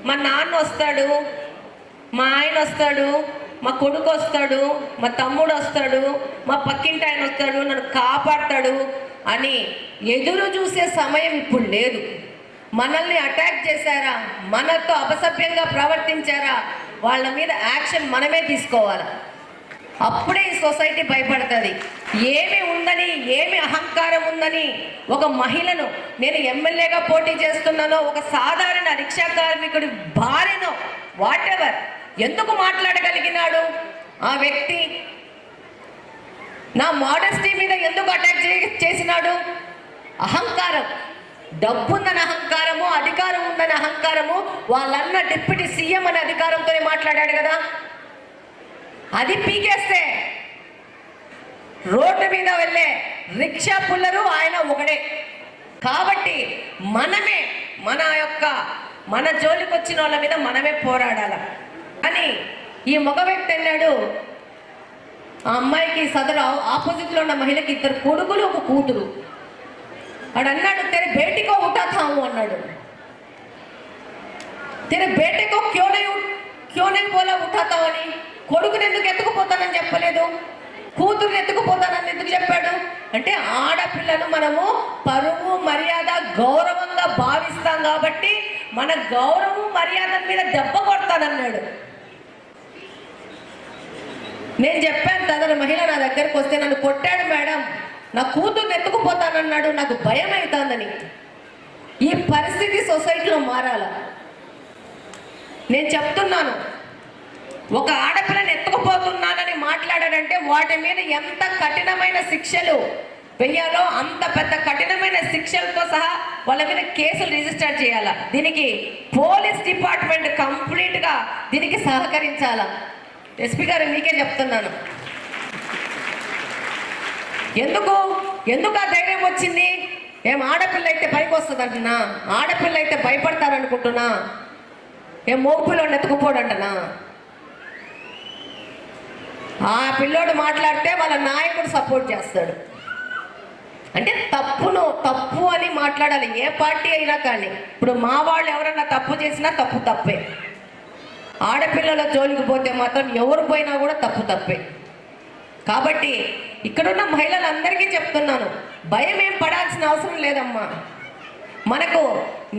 మా నాన్న వస్తాడు, మా ఆయన వస్తాడు, మా కొడుకు వస్తాడు, మా తమ్ముడు వస్తాడు, మా పక్కింటి ఆయన వస్తాడు, నన్ను కాపాడతాడు అని ఎదురు చూసే సమయం ఇప్పుడు లేదు. మనల్ని అటాక్ చేశారా, మనతో అపసభ్యంగా ప్రవర్తించారా, వాళ్ళ మీద యాక్షన్ మనమే తీసుకోవాలి. అప్పుడే ఈ సొసైటీ భయపడుతుంది. ఏమి ఉందని, ఏమి అహంకారం ఉందని ఒక మహిళను, నేను ఎమ్మెల్యేగా పోటీ చేస్తున్నానో, ఒక సాధారణ రిక్షా కార్మికుడి భార్యనో, వాట్ ఎవర్, ఎందుకు మాట్లాడగలిగినాడు ఆ వ్యక్తి? నా మోడెస్టీ మీద ఎందుకు అటాక్ చేసినాడు? అహంకారం. డబ్బుందని అహంకారము, అధికారం ఉందని అహంకారము, వాళ్ళన్న డిప్యూటీ సీఎం అనే అధికారంతోనే మాట్లాడాడు కదా. అది పీకేస్తే రోడ్డు మీద వెళ్ళే రిక్షా పుల్లరు ఆయన ఒకడే. కాబట్టి మనమే మన జోలికి వచ్చిన వాళ్ళ మీద మనమే పోరాడాల అని ఈ మగ వ్యక్తి అన్నాడు. ఆ అమ్మాయికి సదరు ఆపోజిట్లో ఉన్న మహిళకి 2 కొడుకులు, 1 కూతురు. వాడు అన్నాడు, తెరే బేటికో ఉఠాతాము అన్నాడు. తెరే బేటికో క్యోనే పోలా ఉఠాతావు అని. కొడుకుని ఎందుకు ఎత్తుకుపోతానని చెప్పలేదు, కూతురుని ఎత్తుకుపోతానని ఎందుకు చెప్పాడు అంటే, ఆడపిల్లను మనము పరువు మర్యాద గౌరవంగా భావిస్తాం కాబట్టి మన గౌరవం మర్యాద మీద దెబ్బ కొడతానన్నాడు. నేను చెప్పాను, తదరు మహిళ నా దగ్గరకు వస్తే నన్ను కొట్టాడు మేడం, నా కూతుర్ని ఎత్తుకుపోతానన్నాడు, నాకు భయం అవుతుందని. ఈ పరిస్థితి సొసైటీలో మారాల. నేను చెప్తున్నాను, ఒక ఆడపిల్లని ఎత్తుకుపోతున్నానని మాట్లాడాడంటే వాటి మీద ఎంత కఠినమైన శిక్షలు వెయ్యాలో అంత పెద్ద కఠినమైన శిక్షలతో సహా వాళ్ళ మీద కేసులు రిజిస్టర్ చేయాలా. దీనికి పోలీస్ డిపార్ట్మెంట్ కంప్లీట్గా దీనికి సహకరించాలా. ఎస్పీ గారు మీకే చెప్తున్నాను, ఎందుకు ఆ ధైర్యం వచ్చింది? ఏం ఆడపిల్ల అయితే పైకి వస్తుంది అంటున్నా? ఆడపిల్ల అయితే భయపడతారనుకుంటున్నా? ఏం మోపిల్లోని ఎత్తుకుపోడంటనా? ఆ పిల్లోడు మాట్లాడితే వాళ్ళ నాయకుడు సపోర్ట్ చేస్తాడు. అంటే తప్పు అని మాట్లాడాలి, ఏ పార్టీ అయినా కానీ. ఇప్పుడు మా వాళ్ళు ఎవరన్నా తప్పు చేసినా తప్పే. ఆడపిల్లల జోలికి పోతే మాత్రం ఎవరు పోయినా కూడా తప్పే. కాబట్టి ఇక్కడున్న మహిళలందరికీ చెప్తున్నాను, భయం ఏం పడాల్సిన అవసరం లేదమ్మా. మనకు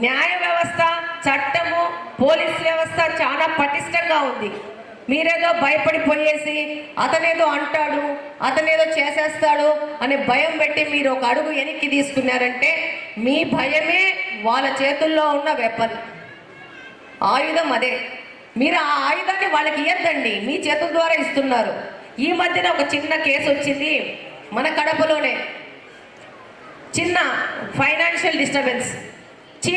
న్యాయ వ్యవస్థ, చట్టము, పోలీస్ వ్యవస్థ చాలా పటిష్టంగా ఉంది. మీరేదో భయపడిపోయేసి అతనేదో అంటాడు, అతనేదో చేసేస్తాడు అనే భయం పెట్టి మీరు ఒక అడుగు వెనక్కి తీసుకున్నారంటే మీ భయమే వాళ్ళ చేతుల్లో ఉన్న వెపన్, ఆయుధం అదే. మీరు ఆ ఆయుధాన్ని వాళ్ళకి ఇవ్వద్దండి, మీ చేతుల ద్వారా ఇస్తున్నారు. ఈ మధ్యన ఒక చిన్న కేసు వచ్చింది మన కడపలోనే, చిన్న ఫైనాన్షియల్ డిస్టర్బెన్స్.